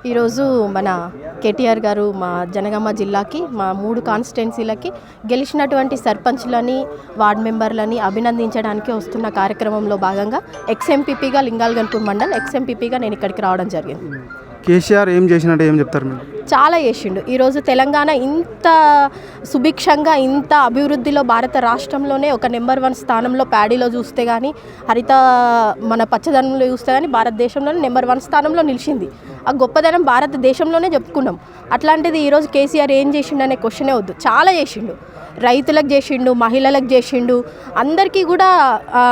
ఈరోజు మన కేటీఆర్ గారు మా జనగామ జిల్లాకి మా 3 కాన్స్టిట్యున్సీలకి గెలిచినటువంటి సర్పంచ్లని వార్డ్ మెంబర్లని అభినందించడానికి వస్తున్న కార్యక్రమంలో భాగంగా ఎక్స్ఎంపీపీగా లింగాలగన్పూర్ మండల్ ఎక్స్ఎంపీపీగా నేను ఇక్కడికి రావడం జరిగింది. కేసీఆర్ ఏం చేసినట్టు ఏం చెప్తారు మీరు? చాలా చేసిండు. ఈరోజు తెలంగాణ ఇంత సుభిక్షంగా ఇంత అభివృద్ధిలో భారత రాష్ట్రంలోనే ఒక నెంబర్ 1 స్థానంలో ప్యాడీలో చూస్తే కానీ హరిత మన పచ్చదనంలో చూస్తే కానీ భారతదేశంలోనే నెంబర్ 1 స్థానంలో నిలిచింది. ఆ గొప్పదనం భారతదేశంలోనే చెప్పుకున్నాం. అట్లాంటిది ఈరోజు కేసీఆర్ ఏం చేసిండు అనే క్వశ్చనే వద్దు. చాలా చేసిండు. రైతులకు చేసిండు, మహిళలకు చేసిండు, అందరికీ కూడా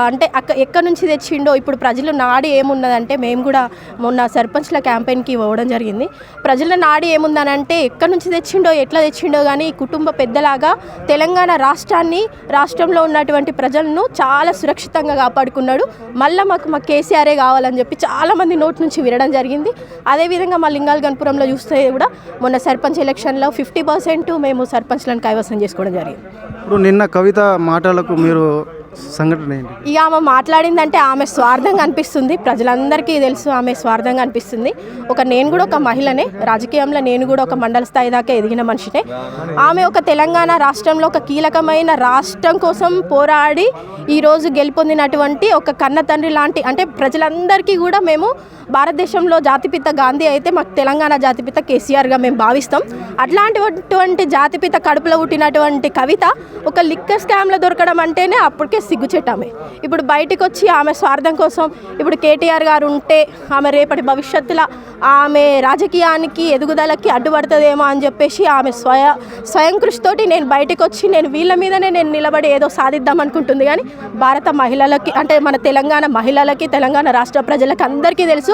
అంటే ఎక్కడి నుంచి తెచ్చిండో. ఇప్పుడు ప్రజల నాడి ఏమున్నదంటే మేము కూడా మొన్న సర్పంచ్ల క్యాంపెయిన్కి ఇవ్వడం జరిగింది. ప్రజల నాడి ఏముందనంటే ఎక్కడి నుంచి తెచ్చిండో ఎట్లా తెచ్చిండో కానీ కుటుంబ పెద్దలాగా తెలంగాణ రాష్ట్రంలో ఉన్నటువంటి ప్రజలను చాలా సురక్షితంగా కాపాడుకున్నాడు. మళ్ళీ మా కేసీఆరే కావాలని చెప్పి చాలామంది నోటి నుంచి వినడం జరిగింది. అదేవిధంగా మా లింగాలగన్పురంలో చూస్తే కూడా మొన్న సర్పంచ్ ఎలక్షన్లో 50% మేము సర్పంచ్లను కైవసం చేసుకోవడం జరిగింది. ఇప్పుడు నిన్న కవిత మాటలకు మీరు సంఘటన ఏంటి? ఇక ఆమె మాట్లాడిందంటే ఆమె స్వార్థంగా అనిపిస్తుంది. ప్రజలందరికీ తెలుసు ఆమె స్వార్థంగా అనిపిస్తుంది. నేను కూడా ఒక మహిళనే, రాజకీయంలో నేను కూడా ఒక మండల స్థాయి దాకా ఎదిగిన మనిషినే. ఆమె ఒక తెలంగాణ రాష్ట్రంలో ఒక కీలకమైన రాష్ట్రం కోసం పోరాడి ఈరోజు గెలుపొందినటువంటి ఒక కన్న తండ్రి లాంటి, అంటే ప్రజలందరికీ కూడా మేము భారతదేశంలో జాతిపిత గాంధీ అయితే మాకు తెలంగాణ జాతిపిత కేసీఆర్గా మేము భావిస్తాం. అట్లాంటిటువంటి జాతిపిత కడుపులో పుట్టినటువంటి కవిత ఒక లిక్కర్ స్కామ్లో దొరకడం అంటేనే అప్పటికే సిగ్గుచెట్టామే. ఇప్పుడు బయటకు వచ్చి ఆమె స్వార్థం కోసం ఇప్పుడు కేటీఆర్ గారు ఉంటే ఆమె రేపటి భవిష్యత్తులో ఆమె రాజకీయానికి ఎదుగుదలకి అడ్డుపడుతుందేమో అని చెప్పేసి ఆమె స్వయం కృషితోటి నేను బయటకు వచ్చి నేను వీళ్ళ మీదనే నేను నిలబడి ఏదో సాధిద్దాం అనుకుంటుంది. కానీ భారత మహిళలకి, అంటే మన తెలంగాణ మహిళలకి, తెలంగాణ రాష్ట్ర ప్రజలకి అందరికీ తెలుసు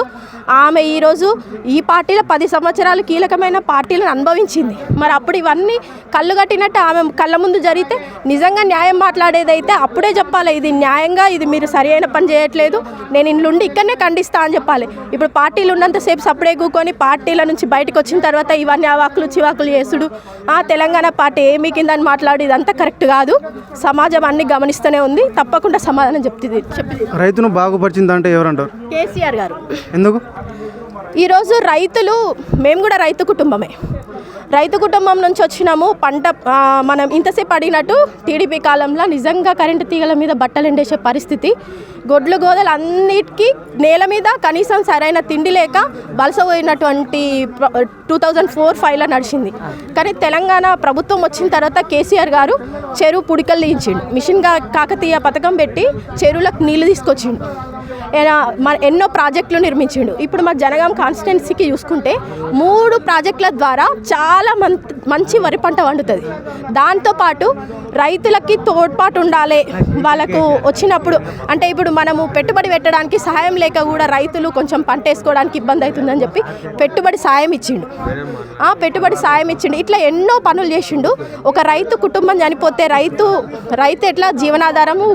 ఆమె ఈరోజు ఈ పార్టీలో 10 సంవత్సరాలు కీలకమైన పార్టీలను అనుభవించింది. మరి అప్పుడు ఇవన్నీ కళ్ళు కట్టినట్టు ఆమె కళ్ళ ముందు జరిగితే నిజంగా న్యాయం మాట్లాడేదైతే అప్పుడే చెప్పాలి, ఇది న్యాయంగా, ఇది మీరు సరైన పని చేయట్లేదు, నేను ఇండ్లుండి ఇక్కడనే ఖండిస్తా అని చెప్పాలి. ఇప్పుడు పార్టీలు ఉన్నంతసేపు సప్పుడే కూకొని పార్టీల నుంచి బయటకు వచ్చిన తర్వాత ఇవన్నీ అవాకులు చివాకులు చేసుడు, తెలంగాణ పార్టీ ఏమీ కిందని మాట్లాడు, ఇదంతా కరెక్ట్ కాదు. సమాజం అన్ని గమనిస్తూనే ఉంది. తప్పకుండా సమాధానం చెప్తుంది. రైతును బాగుపరిచిందంటే ఎవరంటారు? కేసీఆర్ గారు. ఎందుకు? ఈరోజు రైతులు, మేము కూడా రైతు కుటుంబమే, రైతు కుటుంబం నుంచి వచ్చినాము. పంట మనం ఇంతసేపు అడిగినట్టు టీడీపీ కాలంలో నిజంగా కరెంటు తీగల మీద బట్టలు ఎండేసే పరిస్థితి, గొడ్లు గోదలు అన్నిటికీ నేల మీద కనీసం సరైన తిండి లేక బలసపోయినటువంటి 2004-05లో నడిచింది. కానీ తెలంగాణ ప్రభుత్వం వచ్చిన తర్వాత కేసీఆర్ గారు చెరువు పుడికలు తీయించిండు, మిషన్గా కాకతీయ పథకం పెట్టి చెరువులకు నీళ్లు తీసుకొచ్చిండు, ఎన్నో ప్రాజెక్టులు నిర్మించిండు. ఇప్పుడు మా జనగాం కాన్స్టిట్యున్సీకి చూసుకుంటే 3 ప్రాజెక్టుల ద్వారా చాలా మంచి వరి పంట వండుతుంది. దాంతోపాటు రైతులకి తోడ్పాటు ఉండాలి. వాళ్ళకు వచ్చినప్పుడు అంటే ఇప్పుడు మనము పెట్టుబడి పెట్టడానికి సహాయం లేక కూడా రైతులు కొంచెం పంట వేసుకోవడానికి ఇబ్బంది అవుతుందని చెప్పి పెట్టుబడి సాయం ఇచ్చిండు. ఇట్లా ఎన్నో పనులు చేసిండు. ఒక రైతు కుటుంబం చనిపోతే రైతు ఎట్లా జీవనాధారము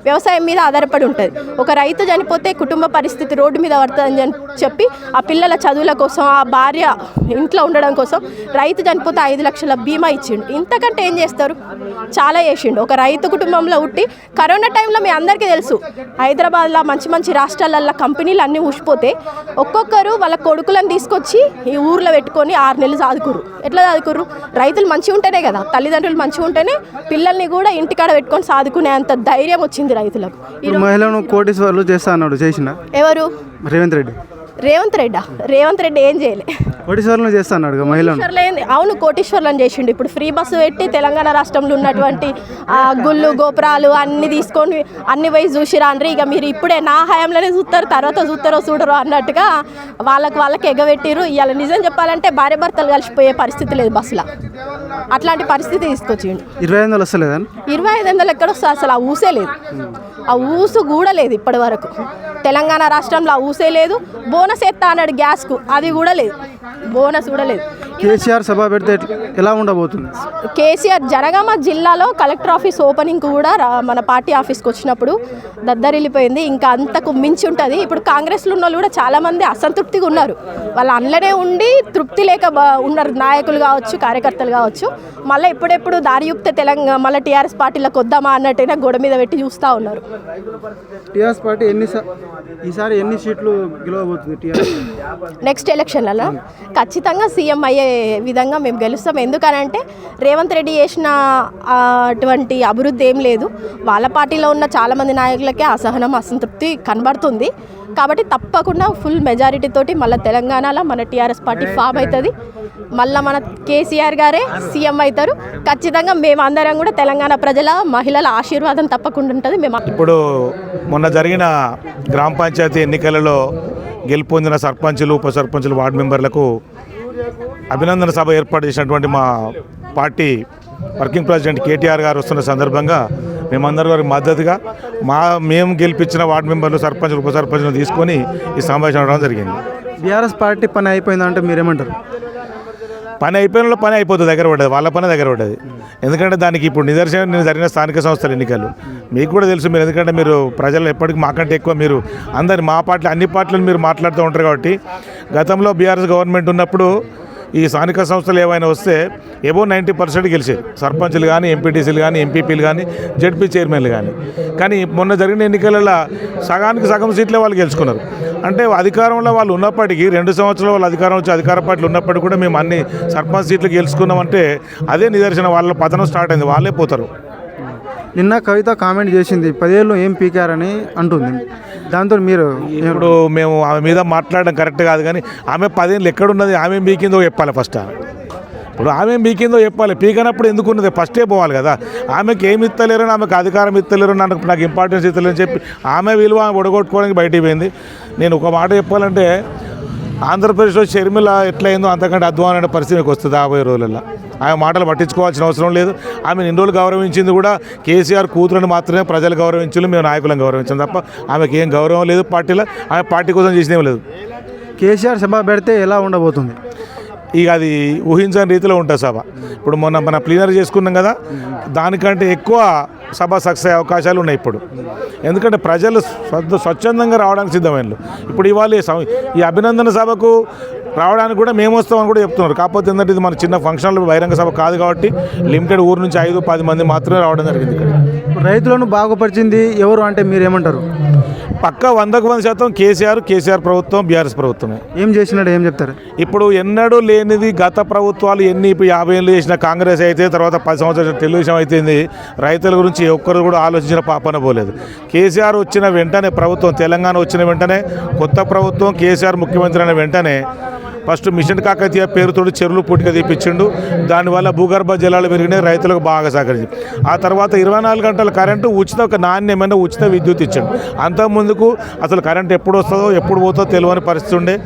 వ్యవసాయం మీద ఆధారపడి ఉంటుంది. ఒక రైతు చనిపోతే కుటుంబ పరిస్థితి రోడ్డు మీద పడుతుందని చెప్పి ఆ పిల్లల చదువుల కోసం, ఆ భార్య ఇంట్లో ఉండడం కోసం రైతు చనిపోతే 5 లక్షల బీమా ఇచ్చిండు. ఇంతకంటే ఏం చేస్తారు? చాలా చేసిండు. ఒక రైతు కుటుంబంలో ఉట్టి కరోనా టైంలో మీ అందరికీ తెలుసు, హైదరాబాద్లో మంచి రాష్ట్రాలల్లో కంపెనీలు అన్నీ ఊసిపోతే ఒక్కొక్కరు వాళ్ళ కొడుకులను తీసుకొచ్చి ఈ ఊర్లో పెట్టుకొని 6 నెలలు చదువుకుర్రు. ఎట్లా చదువుకుర్రు? రైతులు మంచిగా ఉంటేనే కదా, తల్లిదండ్రులు మంచిగా ఉంటేనే పిల్లల్ని కూడా ఇంటికాడ పెట్టుకొని చదువుకునే అంత ధైర్యం వచ్చింది రైతులకు. మహిళను కోటీశ్వర్లు చేస్తా అన్నాడు, చేసిన ఎవరు? రేవంత్ రెడ్డి ఏం చేయలే. కోటీశ్వర్లను చేస్తా అన్నాడు మహిళను. అవును, కోటీశ్వర్లను చేసిండు. ఇప్పుడు ఫ్రీ బస్సు పెట్టి తెలంగాణ రాష్ట్రంలో ఉన్నటువంటి గుళ్ళు గోపురాలు అన్ని తీసుకొని అన్ని పోయి చూసిరాండ్రి. ఇక మీరు ఇప్పుడే నా హయాంలోనే చూస్తారు, తర్వాత చూడరు అన్నట్టుగా వాళ్ళకి ఎగబెట్టిరు. ఇవాళ నిజం చెప్పాలంటే భార్య భర్తలు కలిసిపోయే పరిస్థితి లేదు బస్సులో. అట్లాంటి పరిస్థితి తీసుకొచ్చిండు. 2500 వస్తలేదా? 2500 ఎక్కడ వస్తుంది? అసలు ఆ ఊసే లేదు, ఆ ఊసు కూడా లేదు ఇప్పటి వరకు. తెలంగాణ రాష్ట్రంలో ఆ ఊసే లేదు. బోనస్ ఎత్తా అన్నాడు గ్యాస్కు, అది కూడా లేదు, బోనస్ కూడా లేదు. కేసీఆర్ సభ పెడితే ఎలా ఉండబోతుంది? కేసీఆర్ జనగామ జిల్లాలో కలెక్టర్ ఆఫీస్ ఓపెనింగ్ కూడా మన పార్టీ ఆఫీస్కి వచ్చినప్పుడు దద్దరిల్లిపోయింది. ఇంకా అంతకు మించి ఉంటుంది. ఇప్పుడు కాంగ్రెస్లో ఉన్న వాళ్ళు కూడా చాలామంది అసంతృప్తిగా ఉన్నారు. వాళ్ళు అందులోనే ఉండి తృప్తి లేక ఉన్నారు, నాయకులు కావచ్చు, కార్యకర్తలు కావచ్చు. మళ్ళీ ఎప్పుడెప్పుడు దారియుక్త తెలంగాణ మళ్ళీ టీఆర్ఎస్ పార్టీలోకి వద్దామా అన్నట్టయినా గోడ మీద పెట్టి చూస్తూ ఉన్నారు. టీఆర్ఎస్ పార్టీ ఈసారి ఎన్ని సీట్లు గెలవబోతుంది టీఆర్ఎస్? నెక్స్ట్ ఎలక్షన్లలో ఖచ్చితంగా సీఎం అయ్యే విధంగా మేము గెలుస్తాం. ఎందుకనంటే రేవంత్ రెడ్డి చేసిన అటువంటి అభివృద్ధి ఏం లేదు. వాళ్ళ పార్టీలో ఉన్న చాలామంది నాయకులకే అసహనం అసంతృప్తి కనబడుతుంది. కాబట్టి తప్పకుండా ఫుల్ మెజారిటీ తోటి మళ్ళీ తెలంగాణలో మన టీఆర్ఎస్ పార్టీ ఫామ్ అవుతుంది. మళ్ళీ మన కేసీఆర్ గారే సీఎం అవుతారు. ఖచ్చితంగా మేమందరం కూడా తెలంగాణ ప్రజల మహిళల ఆశీర్వాదం తప్పకుండా ఉంటుంది. మేము ఇప్పుడు మొన్న జరిగిన గ్రామ పంచాయతీ ఎన్నికలలో గెలుపొందిన సర్పంచులు ఉప సర్పంచులు వార్డు మెంబర్లకు అభినందన సభ ఏర్పాటు చేసినటువంటి మా పార్టీ వర్కింగ్ ప్రెసిడెంట్ కేటీఆర్ గారు వస్తున్న సందర్భంగా మేమందరి వారికి మద్దతుగా మేము గెలిపించిన వార్డు మెంబర్లు సర్పంచులు ఉప సర్పంచులు తీసుకొని ఈ సమావేశం అవడం జరిగింది. బీఆర్ఎస్ పార్టీ పని అయిపోయిందంటే మీరేమంటారు? పని అయిపోయిన పని అయిపోతుంది, దగ్గర పడ్డది, వాళ్ళ పని దగ్గర పడ్డది. ఎందుకంటే దానికి ఇప్పుడు నిదర్శనం జరిగిన స్థానిక సంస్థల ఎన్నికలు మీకు కూడా తెలుసు. మీరు ఎందుకంటే మీరు ప్రజలు ఎప్పటికీ మాకంటే ఎక్కువ మీరు అందరి మా పార్టీ అన్ని పార్టీలను మీరు మాట్లాడుతూ ఉంటారు. కాబట్టి గతంలో బీఆర్ఎస్ గవర్నమెంట్ ఉన్నప్పుడు ఈ స్థానిక సంస్థలు ఏమైనా వస్తే ఏవో 90% గెలిచేది, సర్పంచులు కానీ ఎంపీటీసీలు కానీ ఎంపీపీలు కానీ జడ్పీ చైర్మన్లు కానీ. కానీ మొన్న జరిగిన ఎన్నికలలో సగానికి సగం సీట్లే వాళ్ళు గెలుచుకున్నారు. అంటే అధికారంలో వాళ్ళు ఉన్నప్పటికీ 2 సంవత్సరాలు వాళ్ళు అధికారం వచ్చి అధికార పార్టీలు ఉన్నప్పటికీ కూడా మేము అన్ని సర్పంచ్ సీట్లు గెలుచుకున్నామంటే అదే నిదర్శనం. వాళ్ళ పతనం స్టార్ట్ అయింది, వాళ్ళే పోతారు. నిన్న కవిత కామెంట్ చేసింది 10 ఏళ్ళు ఏం పీకారని అంటుంది. దాంతో మీరు ఇప్పుడు మేము ఆమె మీద మాట్లాడడం కరెక్ట్ కాదు. కానీ ఆమె 10 ఏళ్ళు ఎక్కడున్నది, ఆమె బీకిందో చెప్పాలి ఫస్ట్. ఇప్పుడు ఆమె బీకిందో చెప్పాలి, పీకనప్పుడు ఎందుకున్నది ఫస్టే పోవాలి కదా. ఆమెకి ఏమి ఇస్తలేరని, ఆమెకు అధికారం ఇస్తలేరు, నాకు ఇంపార్టెన్స్ ఇస్తలేరని చెప్పి ఆమె విలువ ఒడగొట్టుకోవడానికి బయటికి పోయింది. నేను ఒక మాట చెప్పాలంటే ఆంధ్రప్రదేశ్లో షర్మిల ఎట్లయిందో అంతకంటే అధ్వానమైన పరిస్థితి మీకు వస్తుంది 50 రోజులలో. ఆమె మాటలు పట్టించుకోవాల్సిన అవసరం లేదు. ఆమె ఇన్ని రోజులు గౌరవించింది కూడా కేసీఆర్ కూతురుని మాత్రమే ప్రజలు గౌరవించాలి, మేము నాయకులను గౌరవించాం తప్ప ఆమెకి ఏం గౌరవం లేదు పార్టీలో. ఆమె పార్టీ కోసం చేసినేం లేదు. కేసీఆర్ సభ పెడితే ఎలా ఉండబోతుంది? ఇక అది ఊహించని రీతిలో ఉంటుంది సభ. ఇప్పుడు మన ప్లీనరీ చేసుకున్నాం కదా, దానికంటే ఎక్కువ సభ సక్సెస్ అయ్యే అవకాశాలు ఉన్నాయి ఇప్పుడు. ఎందుకంటే ప్రజలు స్వచ్ఛందంగా రావడానికి సిద్ధమైనలు. ఇప్పుడు ఇవాళ ఈ అభినందన సభకు రావడానికి కూడా మేము వస్తామని కూడా చెప్తున్నారు. కాకపోతే ఏంటంటే ఇది మన చిన్న ఫంక్షన్లు బహిరంగ సభ కాదు కాబట్టి లిమిటెడ్ ఊరు నుంచి 5-10 మంది మాత్రమే రావడం జరిగింది. ఇక్కడ రైతులను బాగుపరిచింది ఎవరు అంటే మీరేమంటారు? పక్కా 100% కేసీఆర్ ప్రభుత్వం, బీఆర్ఎస్ ప్రభుత్వమే. ఏం చేసినాడు ఏం చెప్తారు? ఇప్పుడు ఎన్నడూ లేనిది గత ప్రభుత్వాలు ఇప్పుడు 50 ఏళ్ళు చేసిన కాంగ్రెస్ అయితే, తర్వాత 10 సంవత్సరాలు తెలుగుదేశం అయితేంది, రైతుల గురించి ఒక్కరు కూడా ఆలోచించిన పాపన పోలేదు. కేసీఆర్ వచ్చిన వెంటనే ప్రభుత్వం, తెలంగాణ వచ్చిన వెంటనే కొత్త ప్రభుత్వం, కేసీఆర్ ముఖ్యమంత్రి అయిన వెంటనే ఫస్ట్ మిషన్ కాకతీయ పేరుతో చెరువులు పుట్టిక తీపించిండు. దానివల్ల భూగర్భ జలాలు పెరిగినాయి, రైతులకు బాగా సహకరించింది. ఆ తర్వాత 24 గంటల కరెంటు ఉచిత, ఒక నాణ్యమైన ఉచిత విద్యుత్ ఇచ్చాడు. అంతకుముందుకు అసలు కరెంటు ఎప్పుడు వస్తుందో ఎప్పుడు పోతుందో తెలియని పరిస్థితి ఉండే.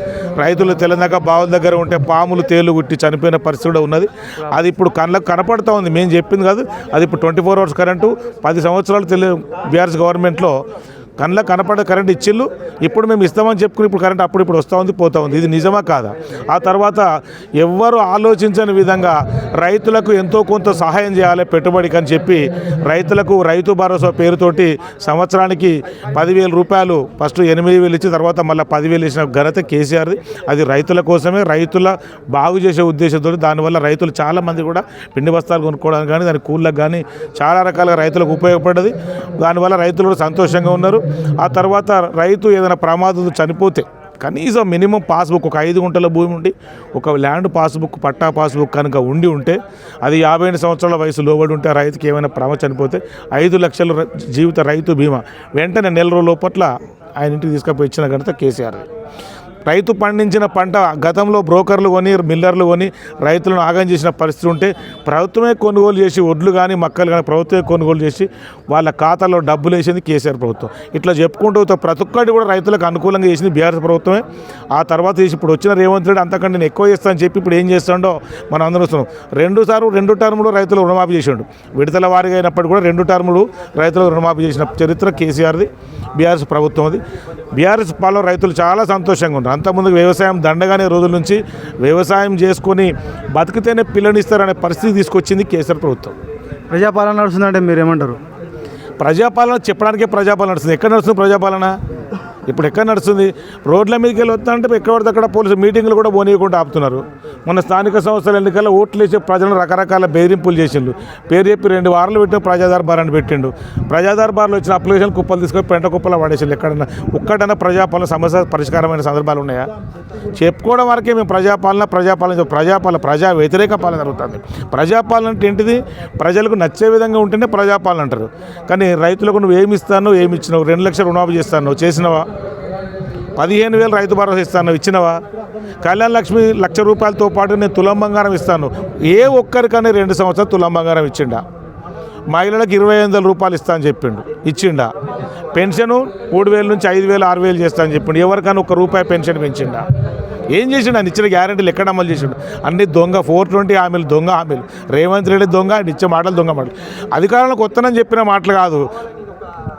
రైతులు తెలంగాణ బావుల దగ్గర ఉంటే పాములు తేళ్లు గుట్టి చనిపోయిన పరిస్థితి కూడా ఉన్నది. అది ఇప్పుడు కళ్ళకు కనపడుతూ ఉంది, మేము చెప్పింది కాదు. అది ఇప్పుడు 24 hours కరెంటు 10 సంవత్సరాలు బీఆర్ఎస్ గవర్నమెంట్లో కళ్ళకు కనపడే కరెంట్ ఇచ్చిళ్ళు. ఇప్పుడు మేము ఇస్తామని చెప్పుకుని ఇప్పుడు కరెంట్ అప్పుడు వస్తూ ఉంది, పోతూ ఉంది. ఇది నిజమా కాదా? ఆ తర్వాత ఎవ్వరు ఆలోచించని విధంగా రైతులకు ఎంతో కొంత సహాయం చేయాలి పెట్టుబడికి అని చెప్పి రైతులకు రైతు భరోసా పేరుతోటి సంవత్సరానికి 10,000 రూపాయలు ఫస్ట్ 8,000 ఇచ్చి తర్వాత మళ్ళీ 10,000 ఇచ్చిన ఘనత కేసీఆర్ది. అది రైతుల కోసమే, రైతుల బాగు చేసే ఉద్దేశంతో. దానివల్ల రైతులు చాలామంది కూడా పిండి బస్తాలు కొనుక్కోవడానికి కానీ, దాని కూళ్ళకు కానీ చాలా రకాలుగా రైతులకు ఉపయోగపడ్డది. దానివల్ల రైతులు కూడా సంతోషంగా ఉన్నారు. ఆ తర్వాత రైతు ఏదైనా ప్రమాదంతో చనిపోతే కనీసం మినిమం పాస్బుక్, ఒక 5 గుంటల భూమి ఉండి ఒక ల్యాండ్ పాస్బుక్, పట్టా పాస్బుక్ కనుక ఉండి ఉంటే, అది 50 సంవత్సరాల వయసు లోబడి ఉంటే, రైతుకి ఏమైనా ప్రమాదం చనిపోతే 5 లక్షల జీవిత రైతు బీమా వెంటనే 1 నెల రోజుల లోపట్ల ఆయన ఇంటికి తీసుకుపోయి ఇచ్చిన ఘనత కేసీఆర్. రైతు పండించిన పంట గతంలో బ్రోకర్లు కొని, మిల్లర్లు కొని రైతులను ఆగం చేసిన పరిస్థితి ఉంటే ప్రభుత్వమే కొనుగోలు చేసి, ఒడ్లు కానీ మక్కలు కానీ ప్రభుత్వమే కొనుగోలు చేసి వాళ్ళ ఖాతాలో డబ్బులు వేసింది కేసీఆర్ ప్రభుత్వం. ఇట్లా చెప్పుకుంటూ ప్రతి ఒక్కటి కూడా రైతులకు అనుకూలంగా చేసింది బీఆర్ఎస్ ప్రభుత్వమే. ఆ తర్వాత ఇప్పుడు వచ్చిన రేవంత్ రెడ్డి అంతకంటే నేను ఎక్కువ చేస్తానని చెప్పి ఇప్పుడు ఏం చేస్తాడో మనం అందరూ వస్తున్నాం. 2 టర్ములు రైతులు రుణమాఫీ చేసిండు. విడతల వారీగా అయినప్పటికీ కూడా 2 టర్ములు రైతులకు రుణమాఫీ చేసిన చరిత్ర కేసీఆర్ది, బీఆర్ఎస్ ప్రభుత్వంది. బీఆర్ఎస్ పాలో రైతులు చాలా సంతోషంగా ఉన్నారు. అంతకుముందు వ్యవసాయం దండగానే రోజుల నుంచి వ్యవసాయం చేసుకొని బతికితేనే పిల్లనిస్తారనే పరిస్థితి తీసుకొచ్చింది కేసీఆర్ ప్రభుత్వం. ప్రజాపాలన నడుస్తుందంటే మీరేమంటారు? ప్రజాపాలన చెప్పడానికే ప్రజాపాలన నడుస్తుంది. ఎక్కడ నడుస్తుంది ప్రజాపాలన? ఇప్పుడు ఎక్కడ నడుస్తుంది? రోడ్ల మీదకి వెళ్ళి వస్తా అంటే ఎక్కడ పడితే అక్కడ పోలీసు మీటింగ్లు కూడా పోనీయకుండా ఆపుతున్నారు. మన స్థానిక సంస్థల ఎన్నికల్లో ఓట్లు వేసే ప్రజలను రకరకాల బెదిరింపులు చేసిండు. పేరు చెప్పి 2 వారాలు పెట్టిన ప్రజాదర్బార్ అని పెట్టిండు. ప్రజాదర్బార్లో వచ్చిన అప్లికేషన్ కుప్పలు తీసుకొని పెంట కుప్పలు పడేసిండు. ఎక్కడన్నా ఒక్కడన్నా ప్రజాపాలన సమస్య పరిష్కారమైన సందర్భాలు ఉన్నాయా? చెప్పుకోవడం వరకే మేము ప్రజా వ్యతిరేక పాలన జరుగుతుంది. ప్రజాపాలన అంటే ఏంటిది? ప్రజలకు నచ్చే విధంగా ఉంటేనే ప్రజాపాలన అంటారు. కానీ రైతులకు నువ్వు ఏమి ఇస్తానో, ఏమి ఇచ్చినావు? 2 లక్షలు రుణమాఫీ చేస్తాను, చేసినవా? 15,000 రైతు భరోసా ఇస్తాను, ఇచ్చినవా? కళ్యాణ లక్ష్మి ₹1,00,000 పాటు నేను తులం బంగారం ఇస్తాను, ఏ ఒక్కరికన్నా 2 సంవత్సరాలు తులం బంగారం ఇచ్చిండా? మహిళలకు ₹2,500 ఇస్తా అని చెప్పిండు, ఇచ్చిండా? పెన్షను 3,000 నుంచి 5,000 6,000 చేస్తా అని చెప్పిండు, ఎవరికైనా ₹1 పెన్షన్ పెంచిండా? ఏం చేసిండు? ఆయన ఇచ్చిన గ్యారెంటీలు ఎక్కడ అమలు చేసిండు? అన్ని దొంగ 420 హామీలు, దొంగ హామీలు. రేవంత్ రెడ్డి దొంగ, ఆయన ఇచ్చే మాటలు దొంగ మాటలు. అధికారంలోకి వస్తానని చెప్పిన మాటలు కాదు,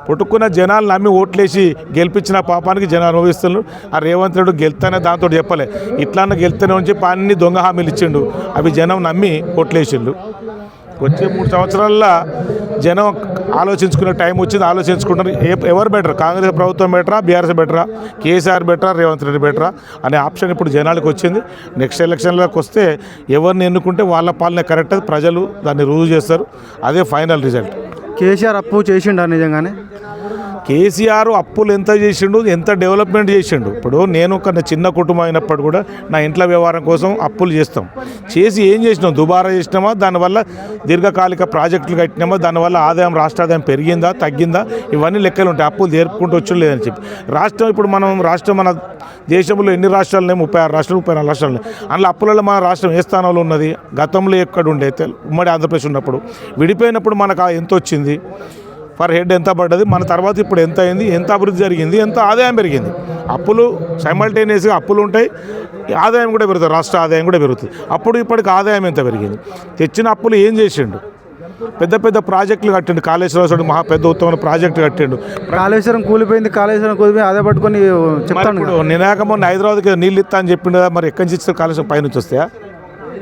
పుట్టుకున్న జనాలు నమ్మి ఓట్లేసి గెలిపించిన పాపానికి జనాలు అనుభవిస్తున్నారు. ఆ రేవంత్ రెడ్డి గెలుతానే దాంతో చెప్పలే, ఇట్లాన్న గెలుతానే అని చెప్పి అన్ని దొంగ హామీలు ఇచ్చిండు. అవి జనం నమ్మి ఓట్లేసిండు. వచ్చే 3 సంవత్సరాల్లో జనం ఆలోచించుకునే టైం వచ్చింది, ఆలోచించుకుంటారు. ఎవరు బెటర్? కాంగ్రెస్ ప్రభుత్వం బెటరా, బీఆర్ఎస్ బెటరా, కేసీఆర్ బెటరా, రేవంత్ రెడ్డి బెటరా అనే ఆప్షన్ ఇప్పుడు జనాలకు వచ్చింది. నెక్స్ట్ ఎలక్షన్లోకి వస్తే ఎవరిని ఎన్నుకుంటే వాళ్ళ పాలన కరెక్ట్, ప్రజలు దాన్ని రుజువు చేస్తారు. అదే ఫైనల్ రిజల్ట్. కేసీఆర్ అప్పు చేసిండా నిజంగానే? కేసీఆర్ అప్పులు ఎంత చేసిండు, ఎంత డెవలప్మెంట్ చేసిండు. ఇప్పుడు నేను ఒక చిన్న కుటుంబం అయినప్పుడు కూడా నా ఇంట్లో వ్యవహారం కోసం అప్పులు చేసి ఏం చేసినాం? దుబారా చేసినామా? దానివల్ల దీర్ఘకాలిక ప్రాజెక్టులు కట్టినామా? దానివల్ల రాష్ట్ర ఆదాయం పెరిగిందా, తగ్గిందా? ఇవన్నీ లెక్కలు ఉంటాయి. అప్పులు తీర్పుకుంటూ వచ్చి లేదని చెప్పి మన దేశంలో ఎన్ని రాష్ట్రాలు ఉన్నాయి? 36 రాష్ట్రాలు, 34 రాష్ట్రాలు ఉన్నాయి. అందులో అప్పులలో మన రాష్ట్రం ఏ స్థానంలో ఉన్నది? గతంలో ఎక్కడ ఉండే? ఉమ్మడి ఆంధ్రప్రదేశ్ ఉన్నప్పుడు, విడిపోయినప్పుడు మనకు ఎంత వచ్చింది? పర్ హెడ్ ఎంత పడ్డది? మన తర్వాత ఇప్పుడు ఎంత అయింది? ఎంత అభివృద్ధి జరిగింది? ఎంత ఆదాయం పెరిగింది? అప్పులు సైమల్టేనియస్గా అప్పులు ఉంటాయి, ఆదాయం కూడా పెరుగుతుంది, రాష్ట్ర ఆదాయం కూడా పెరుగుతుంది. అప్పుడు ఇప్పటికి ఆదాయం ఎంత పెరిగింది? తెచ్చిన అప్పులు ఏం చేసిండు? పెద్ద ప్రాజెక్టులు కట్టిండు. కాళేశ్వరం మహా పెద్ద ఉత్తమమైన ప్రాజెక్టు కట్టిండు. కాళేశ్వరం కూలిపోయింది, అదే పట్టుకొని చెప్తాను. ఇప్పుడు మొన్న హైదరాబాద్కి నీళ్ళు ఇస్తా అని చెప్పిండు కదా, మరి ఎక్కడి నుంచి ఇస్తారు? కాళేశ్వరం పైనుంచి వస్తాయా?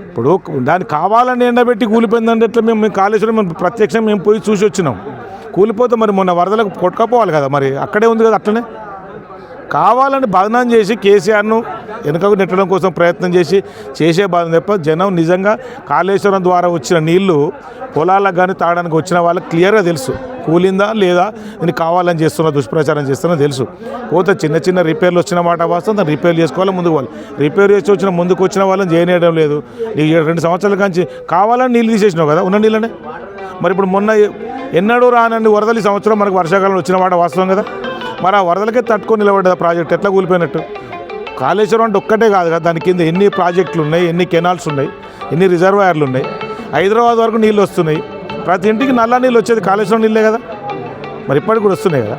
ఇప్పుడు దాన్ని కావాలని ఎండబెట్టి కూలిపోయిందంటే ఎట్లా? మేము కాళేశ్వరం ప్రత్యక్షంగా మేము పోయి చూసి వచ్చినాం. కూలిపోతే మరి మొన్న వరదలకు కొట్టుకపోవాలి కదా, మరి అక్కడే ఉంది కదా. అట్లనే కావాలని బదనాం చేసి కేసీఆర్ను వెనుకకు నెట్టడం కోసం ప్రయత్నం చేసే బాధ తప్ప జనం నిజంగా కాళేశ్వరం ద్వారా వచ్చిన నీళ్లు పొలాలకు కానీ తాగడానికి వచ్చిన వాళ్ళకి క్లియర్గా తెలుసు, కూలిందా లేదా, నేను కావాలని దుష్ప్రచారం చేస్తున్నా తెలుసు. పోతే చిన్న రిపేర్లు వచ్చిన మాట వాస్తవం, దాన్ని రిపేర్ చేసుకోవాలి, ముందుకు వాళ్ళు రిపేర్ చేసి ముందుకు వచ్చిన వాళ్ళని చేయనేయడం లేదు. నీకు 2 సంవత్సరాల కాంచి కావాలని నీళ్ళు తీసేసినావు కదా, ఉన్న నీళ్ళనే. మరి ఇప్పుడు మొన్న ఎన్నడూ రానండి వరదలు ఈ సంవత్సరం మనకు వర్షాకాలంలో వచ్చిన మాట వాస్తవం కదా. మరి ఆ వరదలకే తట్టుకొని నిలబడ్డది ప్రాజెక్ట్, ఎట్లా కూలిపోయినట్టు? కాళేశ్వరం అంటే ఒక్కటే కాదు కదా, దాని కింద ఎన్ని ప్రాజెక్టులు ఉన్నాయి, ఎన్ని కెనాల్స్ ఉన్నాయి, ఎన్ని రిజర్వాయర్లు ఉన్నాయి. హైదరాబాద్ వరకు నీళ్ళు వస్తున్నాయి, ప్రతి ఇంటికి నల్ల నీళ్ళు వచ్చేది కాళేశ్వరం నీళ్ళే కదా. మరి ఇప్పటికి కూడా వస్తున్నాయి కదా.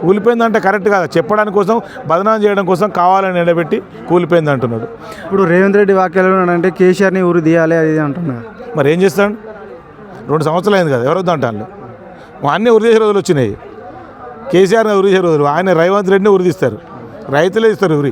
కూలిపోయిందంటే కరెక్ట్ కదా, చెప్పడానికి కోసం బదనాం చేయడం కోసం కావాలని ఎండబెట్టి కూలిపోయింది అంటున్నాడు. ఇప్పుడు రేవంత్ రెడ్డి వ్యాఖ్యలు అంటే కేసీఆర్ని ఊరు తీయాలి అది అంటున్నాడు. మరి ఏం చేస్తాడు? 2 సంవత్సరాలు అయింది కదా, ఎవరొద్దు అంటాను. అన్నీ ఉరి చేసే రోజులు వచ్చినాయి. కేసీఆర్ని ఉరి చేసే రోజులు, ఆయన రేవంత్ రెడ్డిని ఉరిదిస్తారు, రైతులే ఇస్తారు ఉరి.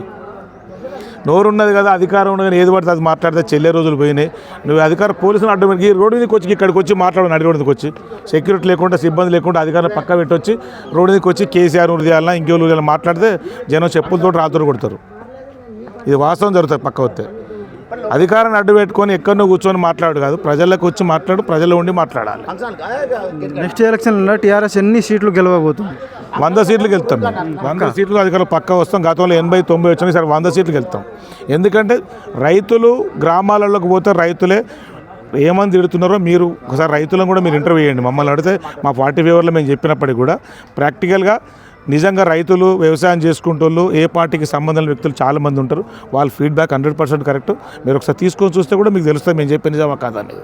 నోరున్నది కదా, అధికారం ఉన్నది కానీ ఏది పడితే అది మాట్లాడితే చెల్లే రోజులు పోయినాయి. నువ్వు అధికారం పోలీసులు అడ్డమేకి రోడ్డు మీదకి వచ్చి ఇక్కడికి వచ్చి మాట్లాడు, నడి రోడ్డు మీదకి వచ్చి సెక్యూరిటీ లేకుండా, సిబ్బంది లేకుండా అధికారం పక్క పెట్టొచ్చి రోడ్డు మీదకి వచ్చి కేసీఆర్ ఉరి చేయాలన్నా ఇంకెవరు చేయాలని మాట్లాడితే జనం చెప్పులతో రాత్రులు కొడతారు. ఇది వాస్తవం జరుగుతుంది. పక్క వస్తే అధికారాన్ని అడ్డు పెట్టుకొని ఎక్కడో కూర్చొని మాట్లాడు కాదు, ప్రజలకు వచ్చి మాట్లాడు, ప్రజల్లో ఉండి మాట్లాడాలి. నెక్స్ట్ ఎలక్షన్లో టీఆర్ఎస్ ఎన్ని సీట్లు గెలవబోతుంది? 100 సీట్లు గెలుస్తాం. 100 సీట్లు అధికారులు పక్క వస్తాం. గతంలో 80-90 వచ్చినాయి, సరే 100 సీట్లు గెలుస్తాం. ఎందుకంటే రైతులు గ్రామాలలోకి పోతే రైతులే ఏమని తిడుతున్నారో మీరు ఒకసారి రైతులను కూడా మీరు ఇంటర్వ్యూ చేయండి. మమ్మల్ని అడిగితే మా పార్టీ ఫేవర్లో మేము చెప్పినప్పటికీ కూడా ప్రాక్టికల్గా నిజంగా రైతులు వ్యవసాయం చేసుకుంటూ ఏ పార్టీకి సంబంధం వ్యక్తులు చాలామంది ఉంటారు. వాళ్ళ ఫీడ్బ్యాక్ 100% కరెక్ట్. మీరు ఒకసారి తీసుకొని చూస్తే కూడా మీకు తెలుస్తుంది మేము చెప్పిన నిజమా కాదని.